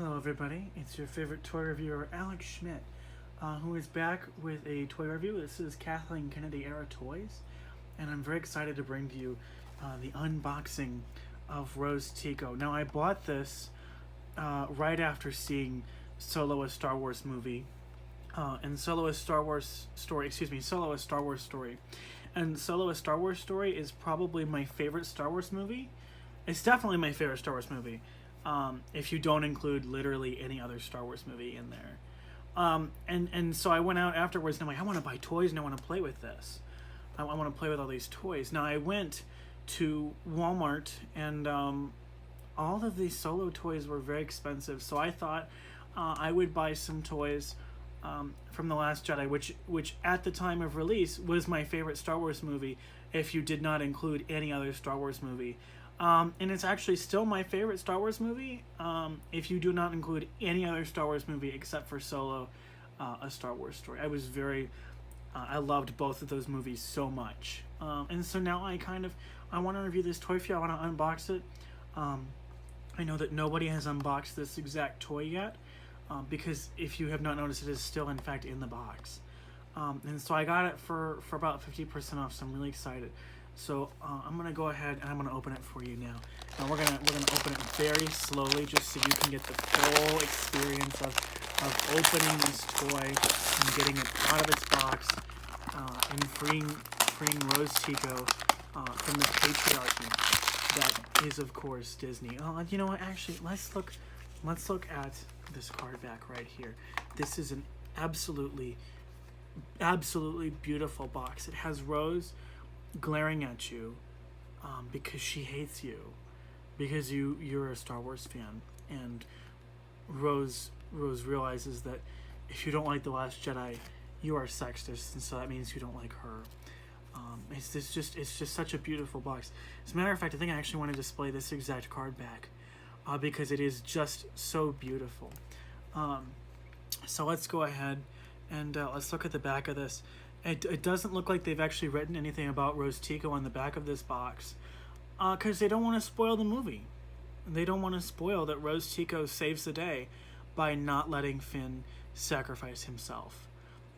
Hello everybody, it's your favorite toy reviewer Alex Schmidt, who is back with a toy review. This is Kathleen Kennedy era toys, and I'm very excited to bring to you the unboxing of Rose Tico. Now I bought this right after seeing Solo: A Star Wars movie, and Solo: A Star Wars Story, Solo: A Star Wars Story. And Solo: A Star Wars Story is probably my favorite Star Wars movie. It's definitely my favorite Star Wars movie. If you don't include literally any other Star Wars movie in there. And so I went out afterwards and I'm like, I want to buy toys and I want to play with this. I want to play with all these toys. Now I went to Walmart and all of these Solo toys were very expensive. So I thought I would buy some toys from The Last Jedi, which at the time of release was my favorite Star Wars movie if you did not include any other Star Wars movie. And it's actually still my favorite Star Wars movie, if you do not include any other Star Wars movie except for Solo: A Star Wars Story. I loved both of those movies so much. And so now I want to review this toy for you. I want to unbox it. I know that nobody has unboxed this exact toy yet, because if you have not noticed, it is still in fact in the box. And so I got it for about 50% off, so I'm really excited. So I'm gonna go ahead and I'm gonna open it for you now. Now we're gonna open it very slowly, just so you can get the full experience of opening this toy and getting it out of its box, and freeing Rose Tico from the patriarchy that is, of course, Disney. You know what? Actually, let's look at this card back right here. This is an absolutely beautiful box. It has Rose glaring at you because she hates you, because you're a Star Wars fan, and Rose realizes that if you don't like The Last Jedi, you are sexist, and so that means you don't like her. It's just such a beautiful box. As a matter of fact, I think I actually want to display this exact card back because it is just so beautiful. So let's go ahead and let's look at the back of this. It doesn't look like they've actually written anything about Rose Tico on the back of this box, because they don't want to spoil the movie. They don't want to spoil that Rose Tico saves the day by not letting Finn sacrifice himself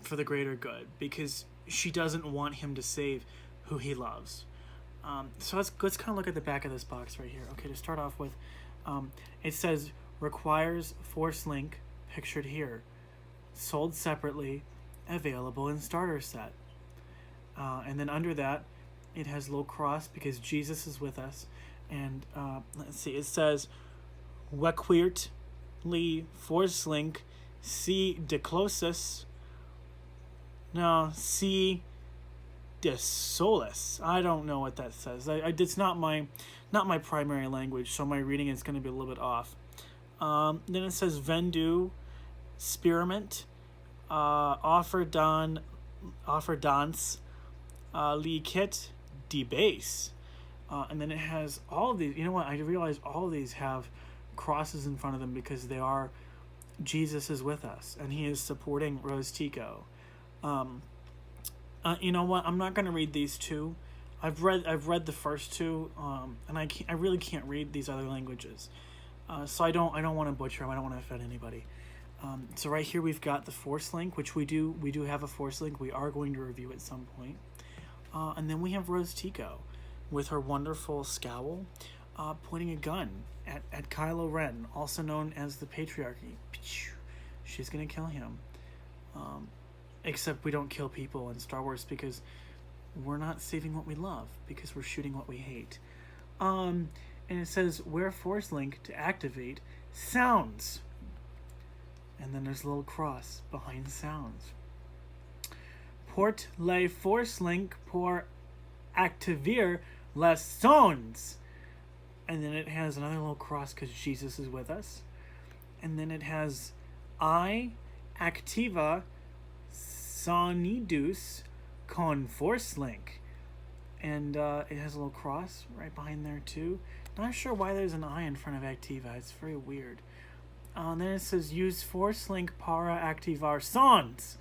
for the greater good, because she doesn't want him to save who he loves. So let's kind of look at the back of this box right here. Okay, to start off with, it says requires Force Link, pictured here, sold separately, available in starter set. And then under that, it has a little cross because Jesus is with us. And let's see, it says Wequirt Lee Force Link C Declosus. No, C De Solus. I don't know what that says. It's not my primary language, so my reading is going to be a little bit off. Then it says Vendu Spearmint. Offer Dance Lee Kit Debase. And then it has all of these. You know what? I realize all of these have crosses in front of them because they are Jesus is with us and he is supporting Rose Tico. You know what? I'm not going to read these two. I've read the first two, and I really can't read these other languages. So I don't want to butcher them. I don't want to offend anybody. So right here we've got the Force Link, which we do have a Force Link. We are going to review at some point. And then we have Rose Tico with her wonderful scowl, pointing a gun at Kylo Ren, also known as the Patriarchy. She's gonna kill him. Except we don't kill people in Star Wars because we're not saving what we love, because we're shooting what we hate. And it says wear Force Link to activate sounds. And then there's a little cross behind sounds. Port le Force Link pour activer les sons. And then it has another little cross because Jesus is with us. And then it has I activa sonidus con Force Link. And it has a little cross right behind there too. Not sure why there's an I in front of activa. It's very weird. Then it says use Force Link para activar sons.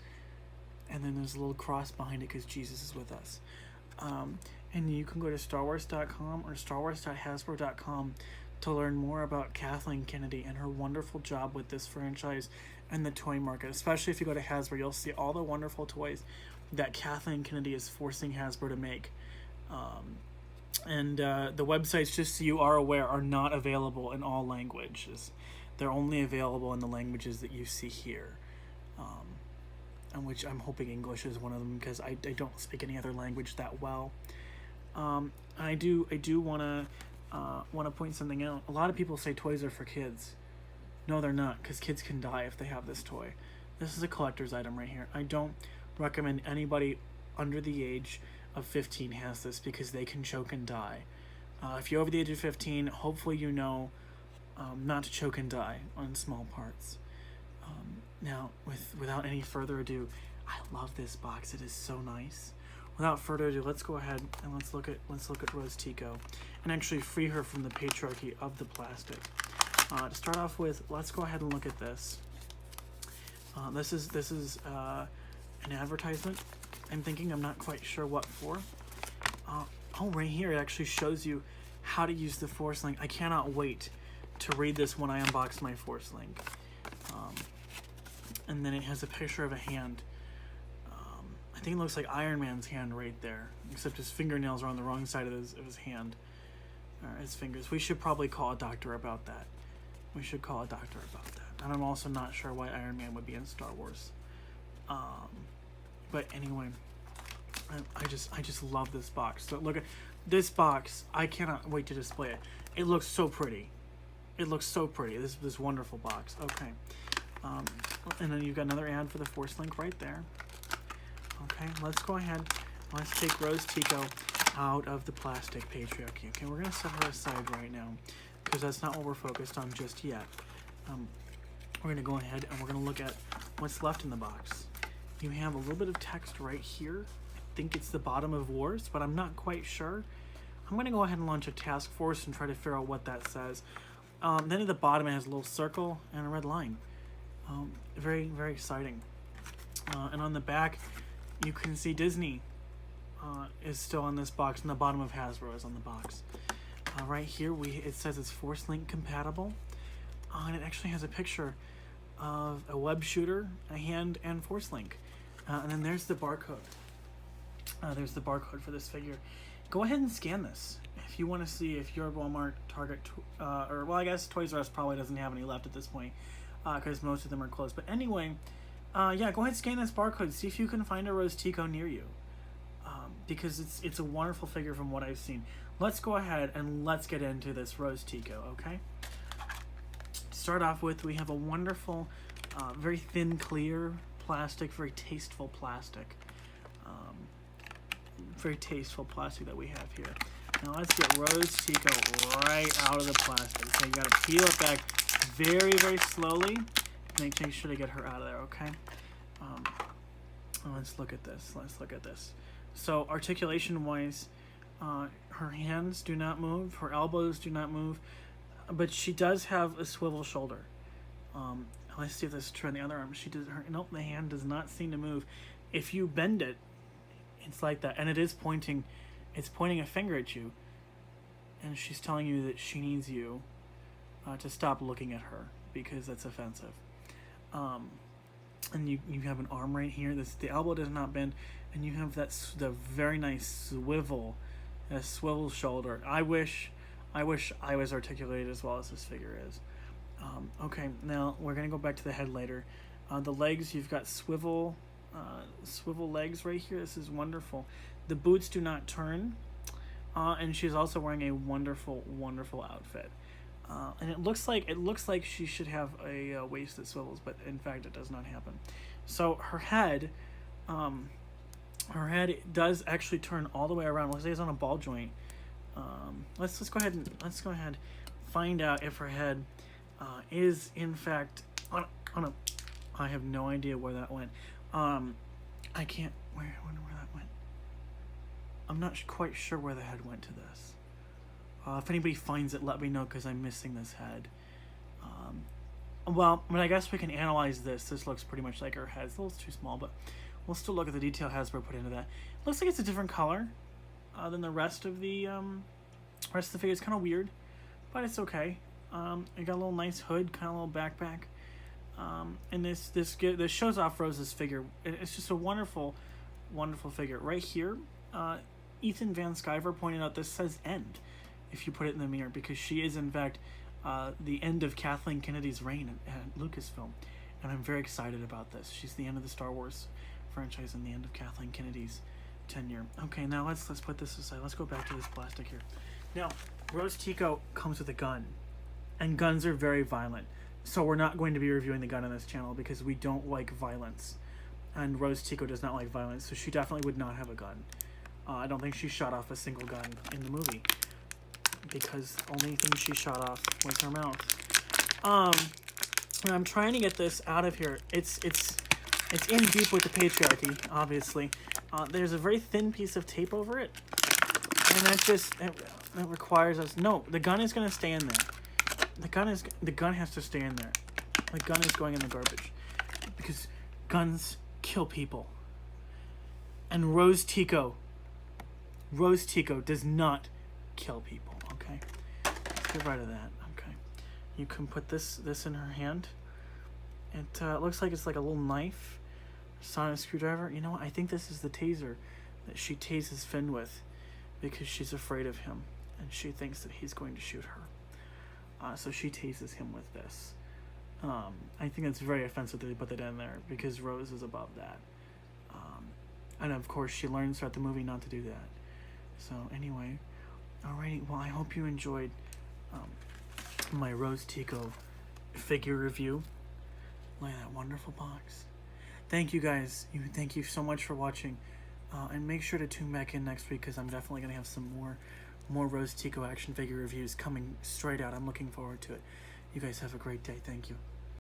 And then there's a little cross behind it because Jesus is with us. And you can go to StarWars.com or StarWars.Hasbro.com to learn more about Kathleen Kennedy and her wonderful job with this franchise and the toy market. Especially if you go to Hasbro, you'll see all the wonderful toys that Kathleen Kennedy is forcing Hasbro to make. The websites, just so you are aware, are not available in all languages. They're only available in the languages that you see here, and which I'm hoping English is one of them, because I don't speak any other language that well. I do want to point something out. A lot of people say toys are for kids. No, they're not, because kids can die if they have this toy. This is a collector's item right here. I don't recommend anybody under the age of 15 has this, because they can choke and die. If you're over the age of 15, hopefully you know not to choke and die on small parts. Now, without any further ado, I love this box. It is so nice. Without further ado, let's go ahead and let's look at Rose Tico, and actually free her from the patriarchy of the plastic. To start off with, let's go ahead and look at this. This is an advertisement. I'm not quite sure what for. Right here it actually shows you how to use the Force Link. I cannot wait to read this when I unbox my Force Link. And then it has a picture of a hand. I think it looks like Iron Man's hand right there, except his fingernails are on the wrong side of his hand, or his fingers. We should probably call a doctor about that. And I'm also not sure why Iron Man would be in Star Wars. But anyway, I just love this box. So look at this box. I cannot wait to display it. It looks so pretty. This wonderful box. Okay. And then you've got another ad for the Force Link right there. Okay, let's go ahead. Let's take Rose Tico out of the plastic patriarchy. Okay, we're gonna set her aside right now, because that's not what we're focused on just yet. We're gonna go ahead and we're gonna look at what's left in the box. You have a little bit of text right here. I think it's the bottom of Wars, but I'm not quite sure. I'm gonna go ahead and launch a task force and try to figure out what that says. Then at the bottom it has a little circle and a red line. Very, very exciting. And on the back, you can see Disney is still on this box, and the bottom of Hasbro is on the box. Right here, it says it's Force Link compatible, and it actually has a picture of a web shooter, a hand, and Force Link. And then there's the barcode. There's the barcode for this figure. Go ahead and scan this if you want to see if your Walmart, Target, or well, I guess Toys R Us probably doesn't have any left at this point, because most of them are closed. But anyway, yeah, go ahead and scan this barcode. See if you can find a Rose Tico near you, because it's a wonderful figure from what I've seen. Let's go ahead and let's get into this Rose Tico, okay? To start off with, we have a wonderful, very thin, clear plastic, very tasteful plastic. Very tasteful plastic that we have here. Now let's get Rose Tico right out of the plastic. So you gotta peel it back very, very slowly. Make sure to get her out of there, okay? Let's look at this. So articulation-wise, her hands do not move, her elbows do not move, but she does have a swivel shoulder. Let's see if this is true on the other arm. Nope, the hand does not seem to move. If you bend it, it's like that, and it's pointing a finger at you, and she's telling you that she needs you to stop looking at her, because that's offensive. And you have an arm right here. The elbow does not bend, and you have the very nice swivel shoulder. I wish I was articulated as well as this figure is. Okay, now we're gonna go back to the head later. The legs, you've got swivel legs right here. This is wonderful. The boots do not turn, and she's also wearing a wonderful, wonderful outfit. And it looks like she should have a waist that swivels, but in fact it does not happen. So her head does actually turn all the way around. Let's say it's on a ball joint. Let's go ahead and find out if her head is in fact on a. I have no idea where that went. I can't. I wonder where that went. I'm not quite sure where the head went to this. If anybody finds it, let me know, because I'm missing this head. Well, I guess we can analyze this. This looks pretty much like her head. It's a little too small, but we'll still look at the detail Hasbro put into that. It looks like it's a different color than the rest of the figure. It's kind of weird, but it's okay. It got a little nice hood, kind of a little backpack. And this shows off Rose's figure. It's just a wonderful, wonderful figure. Right here, Ethan Van Sciver pointed out this says end if you put it in the mirror, because she is in fact the end of Kathleen Kennedy's reign at Lucasfilm, and I'm very excited about this. She's the end of the Star Wars franchise and the end of Kathleen Kennedy's tenure. Okay, now let's put this aside. Let's go back to this plastic here. Now, Rose Tico comes with a gun, and guns are very violent. So we're not going to be reviewing the gun on this channel because we don't like violence. And Rose Tico does not like violence, so she definitely would not have a gun. I don't think she shot off a single gun in the movie, because the only thing she shot off was her mouth. And I'm trying to get this out of here. It's in deep with the patriarchy, obviously. There's a very thin piece of tape over it, and that requires us. No, the gun is going to stay in there. The gun has to stay in there. The gun is going in the garbage, because guns kill people. And Rose Tico does not kill people. Okay, get rid of that. Okay, you can put this in her hand. It looks like it's like a little knife, sonic screwdriver. You know what? I think this is the taser that she tases Finn with, because she's afraid of him and she thinks that he's going to shoot her. So she tases him with this. I think it's very offensive that they put that in there, because Rose is above that. And of course she learns throughout the movie not to do that. So anyway, alrighty, well, I hope you enjoyed my Rose Tico figure review. Look at that wonderful box. Thank you guys. Thank you so much for watching. And make sure to tune back in next week, because I'm definitely going to have some more Rose Tico action figure reviews coming straight out. I'm looking forward to it. You guys have a great day. Thank you.